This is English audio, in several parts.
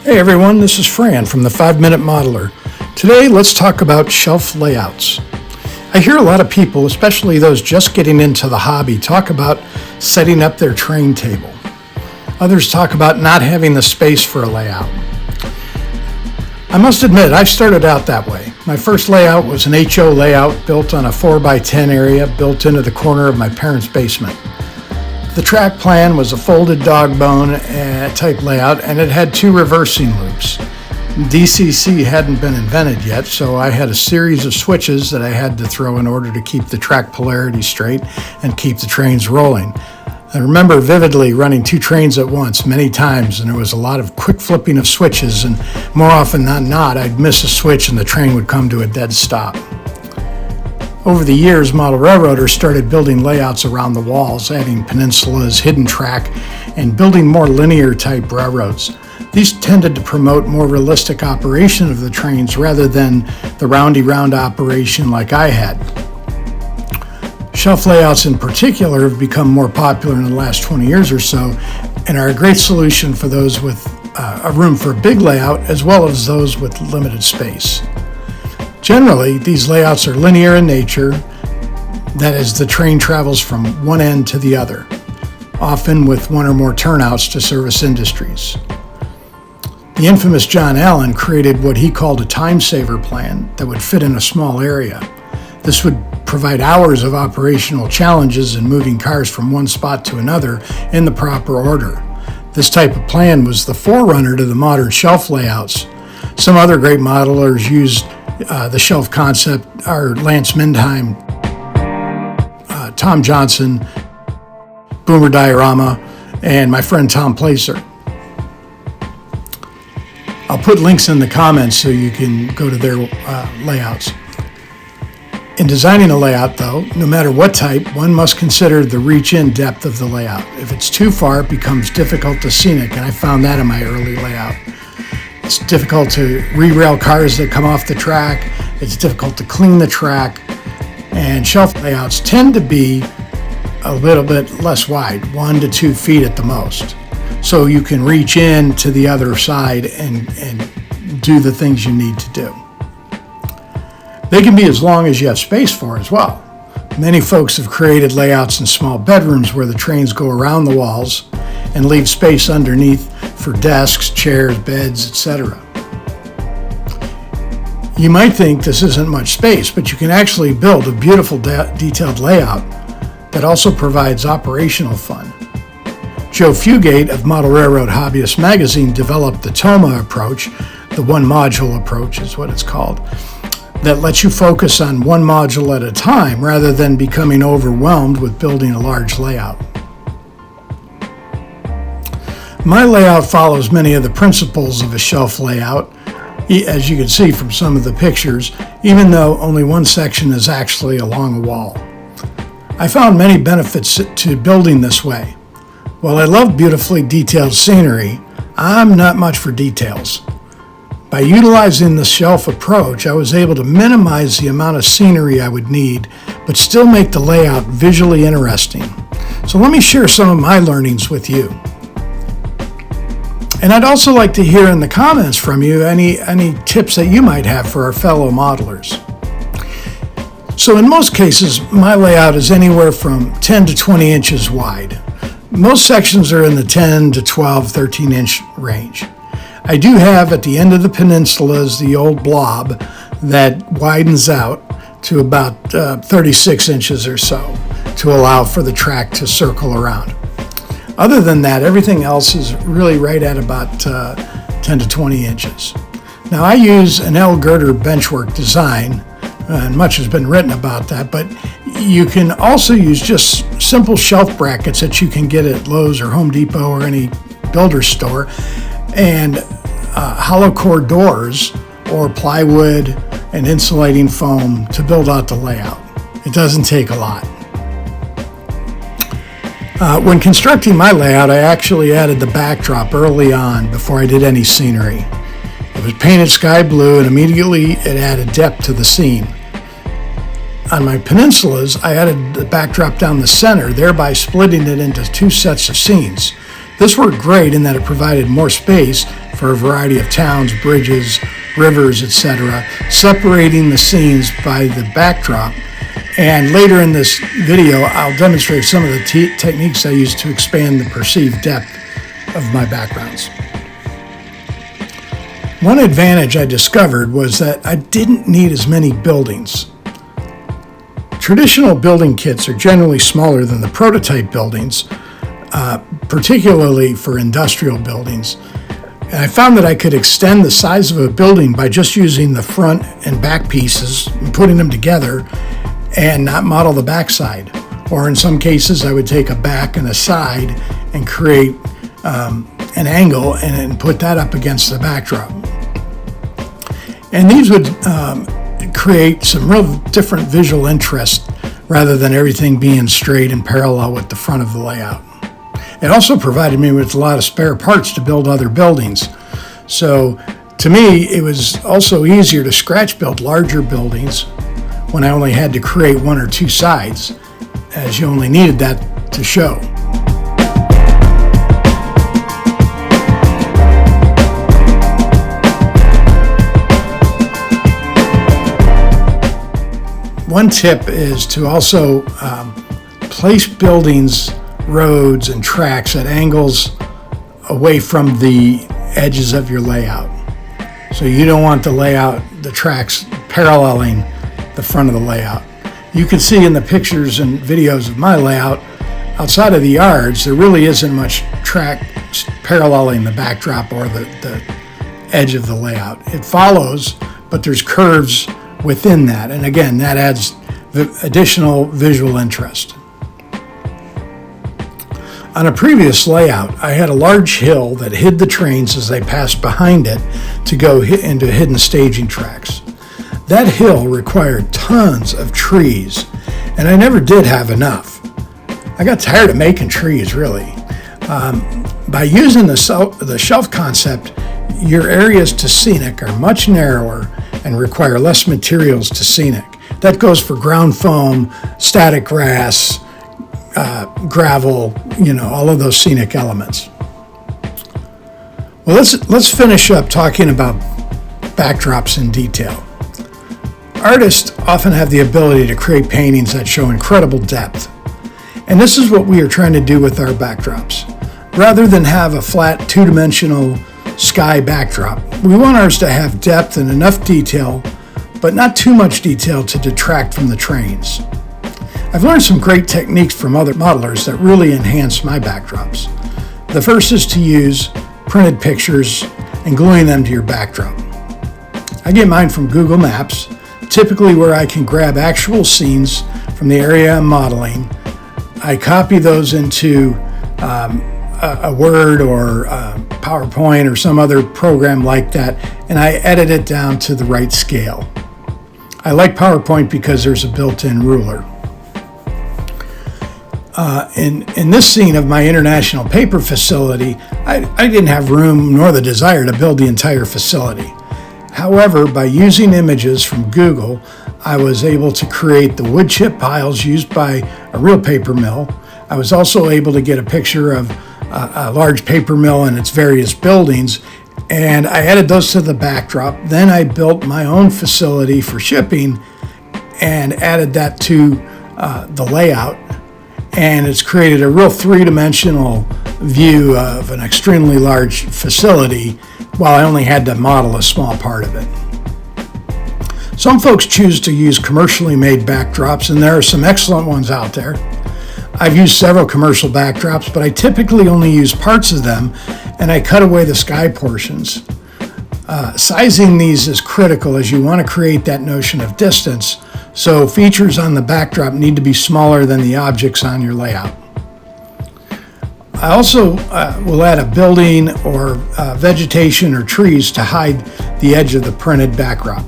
Hey everyone, this is Fran from the 5-Minute Modeler. Today, let's talk about shelf layouts. I hear a lot of people, especially those just getting into the hobby, talk about setting up their train table. Others talk about not having the space for a layout. I must admit, I started out that way. My first layout was an HO layout built on a 4x10 area built into the corner of my parents' basement. The track plan was a folded dog bone type layout, and it had 2 reversing loops. DCC hadn't been invented yet, so I had a series of switches that I had to throw in order to keep the track polarity straight and keep the trains rolling. I remember vividly running 2 trains at once many times, and there was a lot of quick flipping of switches, and more often than not, I'd miss a switch and the train would come to a dead stop. Over the years, model railroaders started building layouts around the walls, adding peninsulas, hidden track, and building more linear type railroads. These tended to promote more realistic operation of the trains rather than the roundy-round operation like I had. Shelf layouts in particular have become more popular in the last 20 years or so and are a great solution for those with a room for a big layout as well as those with limited space. Generally, these layouts are linear in nature, that is, the train travels from one end to the other, often with 1 or more turnouts to service industries. The infamous John Allen created what he called a time saver plan that would fit in a small area. This would provide hours of operational challenges in moving cars from one spot to another in the proper order. This type of plan was the forerunner to the modern shelf layouts. Some other great modelers used the shelf concept are Lance Mindheim, Tom Johnson, Boomer Diorama, and my friend Tom Placer. I'll put links in the comments so you can go to their layouts. In designing a layout, though, no matter what type, one must consider the reach-in depth of the layout. If it's too far, it becomes difficult to scenic, and I found that in my early layout. It's difficult to re-rail cars that come off the track. It's difficult to clean the track. And shelf layouts tend to be a little bit less wide, 1 to 2 feet at the most. So you can reach in to the other side and do the things you need to do. They can be as long as you have space for as well. Many folks have created layouts in small bedrooms where the trains go around the walls and leave space underneath for desks, chairs, beds, etc. You might think this isn't much space, but you can actually build a beautiful detailed layout that also provides operational fun. Joe Fugate of Model Railroad Hobbyist magazine developed the TOMA approach, the one module approach is what it's called, that lets you focus on one module at a time rather than becoming overwhelmed with building a large layout. My layout follows many of the principles of a shelf layout, as you can see from some of the pictures, even though only one section is actually along a wall. I found many benefits to building this way. While I love beautifully detailed scenery, I'm not much for details. By utilizing the shelf approach, I was able to minimize the amount of scenery I would need, but still make the layout visually interesting. So let me share some of my learnings with you. And I'd also like to hear in the comments from you any tips that you might have for our fellow modelers. So in most cases, my layout is anywhere from 10 to 20 inches wide. Most sections are in the 10 to 12, 13 inch range. I do have at the end of the peninsulas the old blob that widens out to about 36 inches or so to allow for the track to circle around. Other than that, everything else is really right at about 10 to 20 inches. Now I use an L-girder benchwork design, and much has been written about that, but you can also use just simple shelf brackets that you can get at Lowe's or Home Depot or any builder store, and hollow core doors or plywood and insulating foam to build out the layout. It doesn't take a lot. When constructing my layout, I actually added the backdrop early on before I did any scenery. It was painted sky blue and immediately it added depth to the scene. On my peninsulas, I added the backdrop down the center, thereby splitting it into 2 sets of scenes. This worked great in that it provided more space for a variety of towns, bridges, rivers, etc., separating the scenes by the backdrop. And later in this video, I'll demonstrate some of the techniques I use to expand the perceived depth of my backgrounds. One advantage I discovered was that I didn't need as many buildings. Traditional building kits are generally smaller than the prototype buildings, particularly for industrial buildings. And I found that I could extend the size of a building by just using the front and back pieces and putting them together and not model the backside. Or in some cases, I would take a back and a side and create an angle and then put that up against the backdrop. And these would create some real different visual interest rather than everything being straight and parallel with the front of the layout. It also provided me with a lot of spare parts to build other buildings. So to me, it was also easier to scratch build larger buildings when I only had to create one or two sides, as you only needed that to show. One tip is to also place buildings, roads, and tracks at angles away from the edges of your layout. So you don't want the tracks paralleling the front of the layout. You can see in the pictures and videos of my layout, outside of the yards, there really isn't much track paralleling the backdrop or the edge of the layout. It follows, but there's curves within that. And again, that adds additional visual interest. On a previous layout, I had a large hill that hid the trains as they passed behind it to go into hidden staging tracks. That hill required tons of trees, and I never did have enough. I got tired of making trees, really. By using the shelf concept, your areas to scenic are much narrower and require less materials to scenic. That goes for ground foam, static grass, gravel, all of those scenic elements. Well, let's finish up talking about backdrops in detail. Artists often have the ability to create paintings that show incredible depth. And this is what we are trying to do with our backdrops. Rather than have a flat two-dimensional sky backdrop, we want ours to have depth and enough detail, but not too much detail to detract from the trains. I've learned some great techniques from other modelers that really enhance my backdrops. The first is to use printed pictures and gluing them to your backdrop. I get mine from Google Maps, typically where I can grab actual scenes from the area I'm modeling. I copy those into a Word or PowerPoint or some other program like that, and I edit it down to the right scale. I like PowerPoint because there's a built-in ruler. In this scene of my international paper facility, I didn't have room nor the desire to build the entire facility. However, by using images from Google, I was able to create the wood chip piles used by a real paper mill. I was also able to get a picture of a large paper mill and its various buildings, and I added those to the backdrop. Then I built my own facility for shipping and added that to the layout, and it's created a real three-dimensional view of an extremely large facility while I only had to model a small part of it. Some folks choose to use commercially made backdrops, and there are some excellent ones out there. I've used several commercial backdrops, but I typically only use parts of them, and I cut away the sky portions. Sizing these is critical as you want to create that notion of distance, so features on the backdrop need to be smaller than the objects on your layout. I also will add a building or vegetation or trees to hide the edge of the printed backdrop.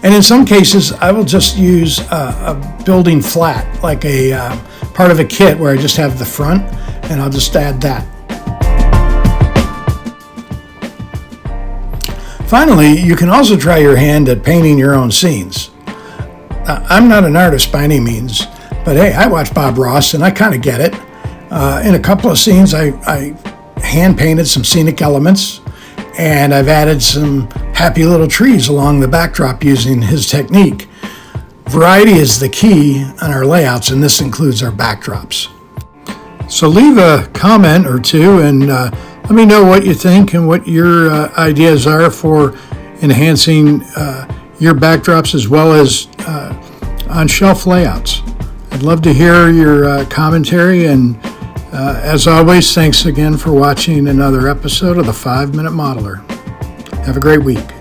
And in some cases, I will just use a building flat, like a part of a kit where I just have the front, and I'll just add that. Finally, you can also try your hand at painting your own scenes. I'm not an artist by any means, but hey, I watch Bob Ross and I kind of get it. In a couple of scenes, I hand painted some scenic elements, and I've added some happy little trees along the backdrop using his technique. Variety is the key on our layouts, and this includes our backdrops. So leave a comment or two and let me know what you think and what your ideas are for enhancing your backdrops as well as on shelf layouts. I'd love to hear your commentary, and as always, thanks again for watching another episode of the 5 Minute Modeler. Have a great week.